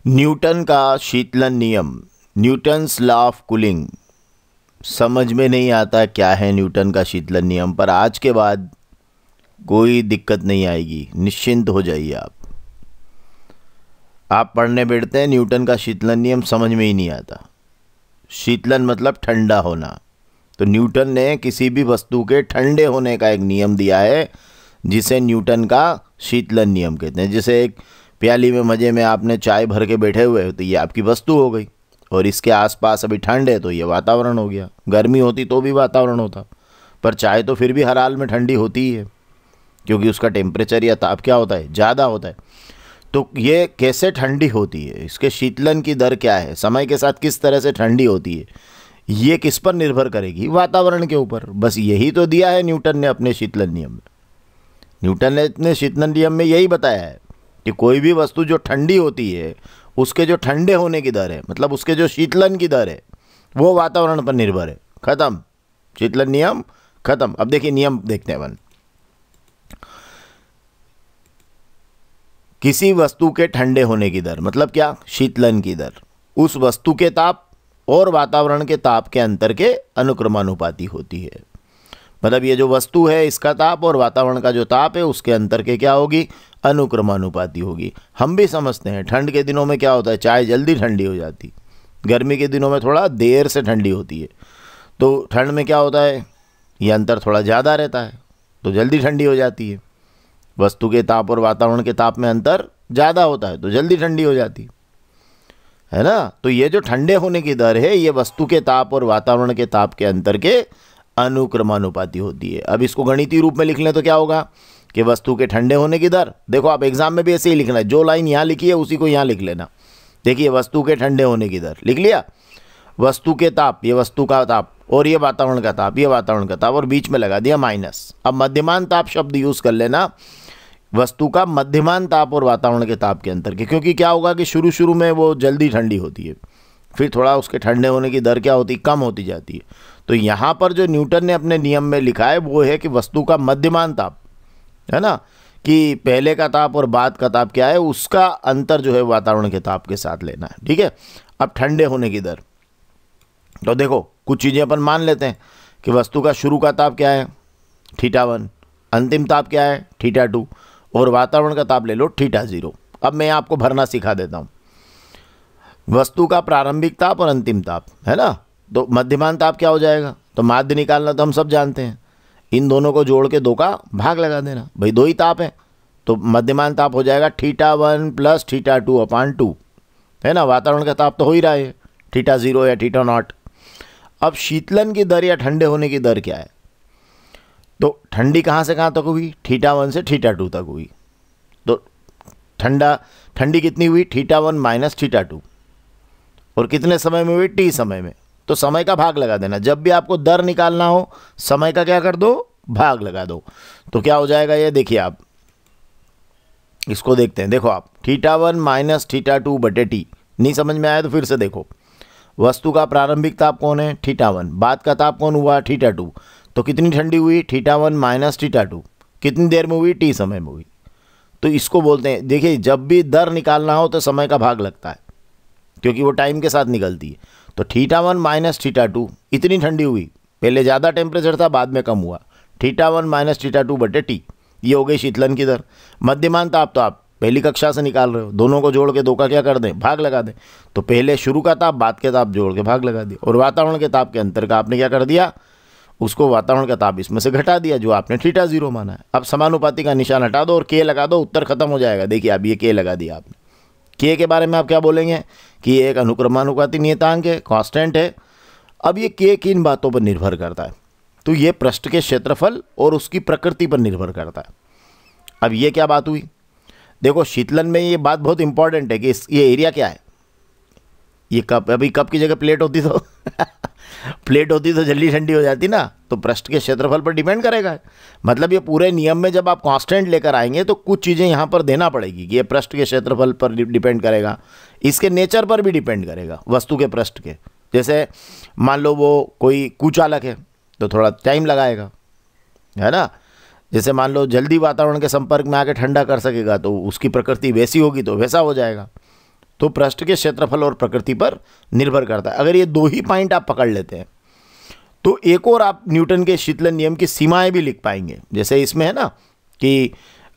Newton का शीतलन नियम, न्यूटन्स लॉ ऑफ कूलिंग। समझ में नहीं आता क्या है न्यूटन का शीतलन नियम, पर आज के बाद कोई दिक्कत नहीं आएगी, निश्चिंत हो जाइए आप पढ़ने बैठते हैं न्यूटन का शीतलन नियम समझ में ही नहीं आता। शीतलन मतलब ठंडा होना, तो न्यूटन ने किसी भी वस्तु के ठंडे होने का एक नियम दिया है जिसे न्यूटन का शीतलन नियम कहते हैं। जैसे एक प्याली में मज़े में आपने चाय भर के बैठे हुए हो तो ये आपकी वस्तु हो गई, और इसके आसपास अभी ठंड है तो ये वातावरण हो गया। गर्मी होती तो भी वातावरण होता, पर चाय तो फिर भी हर हाल में ठंडी होती ही है, क्योंकि उसका टेम्परेचर या ताप क्या होता है, ज़्यादा होता है। तो ये कैसे ठंडी होती है, इसके शीतलन की दर क्या है, समय के साथ किस तरह से ठंडी होती है, ये किस पर निर्भर करेगी, वातावरण के ऊपर। बस यही तो दिया है न्यूटन ने अपने शीतलन नियम में। न्यूटन ने अपने शीतलन नियम में यही बताया है कि कोई भी वस्तु जो ठंडी होती है उसके जो ठंडे होने की दर है, मतलब उसके जो शीतलन की दर है, वो वातावरण पर निर्भर है। खत्म, शीतलन नियम खत्म। अब देखिए नियम देखते हैं अपन। किसी वस्तु के ठंडे होने की दर मतलब क्या, शीतलन की दर उस वस्तु के ताप और वातावरण के ताप के अंतर के अनुक्रमानुपाती होती है। मतलब ये जो वस्तु है इसका ताप और वातावरण का जो ताप है उसके अंतर के क्या होगी, अनुक्रमानुपाती होगी। हम भी समझते हैं ठंड के दिनों में क्या होता है, चाय जल्दी ठंडी हो जाती, गर्मी के दिनों में थोड़ा देर से ठंडी होती है। तो ठंड में क्या होता है, ये अंतर थोड़ा ज़्यादा रहता है तो जल्दी ठंडी हो जाती है। वस्तु के ताप और वातावरण के ताप में अंतर ज़्यादा होता है तो जल्दी ठंडी हो जाती है ना। तो ये जो ठंडे होने की दर है ये वस्तु के ताप और वातावरण के ताप के अंतर के अनुक्रमानुपाती होती है। अब इसको गणितीय रूप में लिख लें तो क्या होगा कि वस्तु के ठंडे होने की दर, देखो आप एग्जाम में भी ऐसे ही लिखना है, जो लाइन यहाँ लिखी है उसी को यहाँ लिख लेना। देखिए वस्तु के ठंडे होने की दर लिख लिया, वस्तु के ताप ये वस्तु का ताप और ये वातावरण का ताप ये वातावरण का ताप, और बीच में लगा दिया माइनस। अब मध्यमान ताप शब्द यूज़ कर लेना, वस्तु का मध्यमान ताप और वातावरण के ताप के अंतर के, क्योंकि क्या होगा कि शुरू शुरू में वो जल्दी ठंडी होती है, फिर थोड़ा उसके ठंडे होने की दर क्या होती, कम होती जाती है। तो यहाँ पर जो न्यूटन ने अपने नियम में लिखा है वो है कि वस्तु का मध्यमान ताप है ना, कि पहले का ताप और बाद का ताप क्या है उसका अंतर जो है वातावरण के ताप के साथ लेना है। ठीक है। अब ठंडे होने की दर, तो देखो कुछ चीज़ें अपन मान लेते हैं कि वस्तु का शुरू का ताप क्या है θ1, अंतिम ताप क्या है θ2, और वातावरण का ताप ले लो θ0। अब मैं आपको भरना सिखा देता हूँ। वस्तु का प्रारंभिक ताप और अंतिम ताप है ना, तो मध्यमान ताप क्या हो जाएगा, तो माध्य निकालना तो हम सब जानते हैं, इन दोनों को जोड़ के 2 का भाग लगा देना, भाई 2 ही ताप हैं, तो मध्यमान ताप हो जाएगा θ1 + θ2/2 है ना। वातावरण का ताप तो हो ही रहा है θ0 या θ0। अब शीतलन की दर या ठंडे होने की दर क्या है, तो ठंडी कहाँ से कहाँ तक हुई, θ1 से θ2 तक हुई। तो ठंडी कितनी हुई, θ1 - θ2, और कितने समय में हुई, t समय में। तो समय का भाग लगा देना, जब भी आपको दर निकालना हो समय का क्या कर दो, भाग लगा दो। तो क्या हो जाएगा ये देखिए, आप इसको देखते हैं। देखो आप θ1 - θ2/t, नहीं समझ में आया तो फिर से देखो। वस्तु का प्रारंभिक ताप कौन है, θ1, बाद का ताप कौन हुआ, θ2, तो कितनी ठंडी हुई, θ1 - θ2, कितनी देर में हुई, t समय में हुई। तो इसको बोलते हैं, देखिए जब भी दर निकालना हो तो समय का भाग लगता है, क्योंकि वो टाइम के साथ निकलती है। तो θ1 - θ2 इतनी ठंडी हुई, पहले ज़्यादा टेम्परेचर था बाद में कम हुआ, θ1 - θ2/t, ये हो गई शीतलन की दर। मध्यमान ताप तो आप पहली कक्षा से निकाल रहे हो, दोनों को जोड़ के 2 का क्या कर दें, भाग लगा दें। तो पहले शुरू का ताप बाद के ताप जोड़ के भाग लगा दिया, और वातावरण के ताप के अंतर का आपने क्या कर दिया, उसको वातावरण का ताप इसमें से घटा दिया जो आपने θ0 माना है। अब समानुपाती का निशान हटा दो और k लगा दो, उत्तर खत्म हो जाएगा। देखिए अब ये k लगा दिया आपने। k के बारे में आप क्या बोलेंगे कि ये एक अनुक्रमानुपाती नियतांक है, कांस्टेंट है। अब ये k किन बातों पर निर्भर करता है, तो ये पृष्ठ के क्षेत्रफल और उसकी प्रकृति पर निर्भर करता है। अब ये क्या बात हुई, देखो शीतलन में ये बात बहुत इंपॉर्टेंट है कि ये एरिया क्या है, ये कप, अभी कप की जगह प्लेट होती तो प्लेट होती तो जल्दी ठंडी हो जाती ना। तो पृष्ठ के क्षेत्रफल पर डिपेंड करेगा। मतलब ये पूरे नियम में जब आप कांस्टेंट लेकर आएंगे तो कुछ चीज़ें यहाँ पर देना पड़ेगी कि ये पृष्ठ के क्षेत्रफल पर डिपेंड करेगा, इसके नेचर पर भी डिपेंड करेगा, वस्तु के पृष्ठ के। जैसे मान लो वो कोई कुचालक है तो थोड़ा टाइम लगाएगा, है ना। जैसे मान लो जल्दी वातावरण के संपर्क में आके ठंडा कर सकेगा तो उसकी प्रकृति वैसी होगी तो वैसा हो जाएगा। तो पृष्ठ के क्षेत्रफल और प्रकृति पर निर्भर करता है। अगर ये दो ही पॉइंट आप पकड़ लेते हैं तो एक और आप न्यूटन के शीतलन नियम की सीमाएं भी लिख पाएंगे। जैसे इसमें है ना कि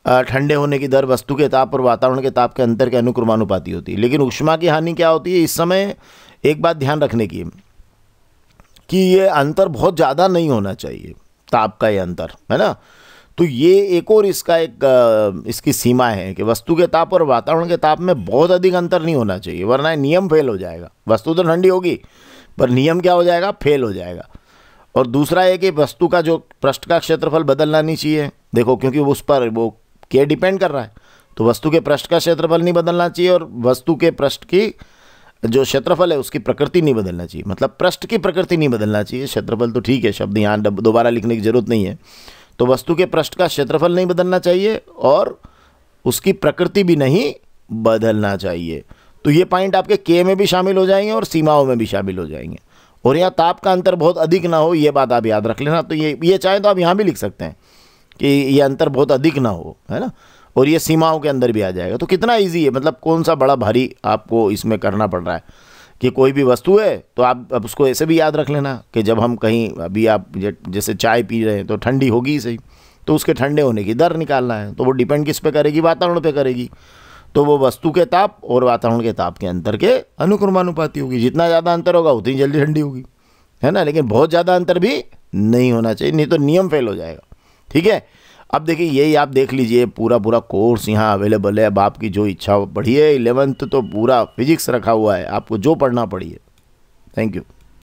ठंडे होने की दर वस्तु के ताप और वातावरण के ताप के अंतर के अनुक्रमानुपाती होती है। लेकिन ऊष्मा की हानि क्या होती है, इस समय एक बात ध्यान रखने की कि ये अंतर बहुत ज़्यादा नहीं होना चाहिए, ताप का ये अंतर है ना। तो ये एक और इसका इसकी सीमा है कि वस्तु के ताप और वातावरण के ताप में बहुत अधिक अंतर नहीं होना चाहिए, वरना नियम फेल हो जाएगा। वस्तु तो ठंडी होगी पर नियम क्या हो जाएगा, फेल हो जाएगा। और दूसरा है कि वस्तु का जो पृष्ठ का क्षेत्रफल बदलना नहीं चाहिए। देखो क्योंकि उस पर वो क्या डिपेंड कर रहा है, तो वस्तु के पृष्ठ का क्षेत्रफल नहीं बदलना चाहिए और वस्तु के पृष्ठ की जो क्षेत्रफल है उसकी प्रकृति नहीं बदलना चाहिए। मतलब पृष्ठ की प्रकृति नहीं बदलना चाहिए, क्षेत्रफल तो ठीक है, शब्द यहाँ दोबारा लिखने की जरूरत नहीं है। तो वस्तु के पृष्ठ का क्षेत्रफल नहीं बदलना चाहिए और उसकी प्रकृति भी नहीं बदलना चाहिए। तो ये पॉइंट आपके के में भी शामिल हो जाएंगे और सीमाओं में भी शामिल हो जाएंगे। और यहाँ ताप का अंतर बहुत अधिक ना हो, ये बात आप याद रख लेना। तो ये चाहे तो आप यहाँ भी लिख सकते हैं कि ये अंतर बहुत अधिक ना हो, है ना, और ये सीमाओं के अंदर भी आ जाएगा। तो कितना इजी है, मतलब कौन सा बड़ा भारी आपको इसमें करना पड़ रहा है कि कोई भी वस्तु है तो आप अब उसको ऐसे भी याद रख लेना कि जब हम कहीं अभी आप जैसे चाय पी रहे हैं तो ठंडी होगी सही, तो उसके ठंडे होने की दर निकालना है। तो वो डिपेंड किस पे करेगी, वातावरण पे करेगी। तो वो वस्तु के ताप और वातावरण के ताप के अंतर के अनुक्रमानुपाती होगी। जितना ज़्यादा अंतर होगा उतनी जल्दी ठंडी होगी, है ना। लेकिन बहुत ज़्यादा अंतर भी नहीं होना चाहिए, नहीं तो नियम फेल हो जाएगा। ठीक है, अब देखिए यही आप देख लीजिए, पूरा कोर्स यहाँ अवेलेबल है। अब आपकी जो इच्छा पढ़िए, 11th तो पूरा फिजिक्स रखा हुआ है, आपको जो पढ़ना पढ़िए। Thank you.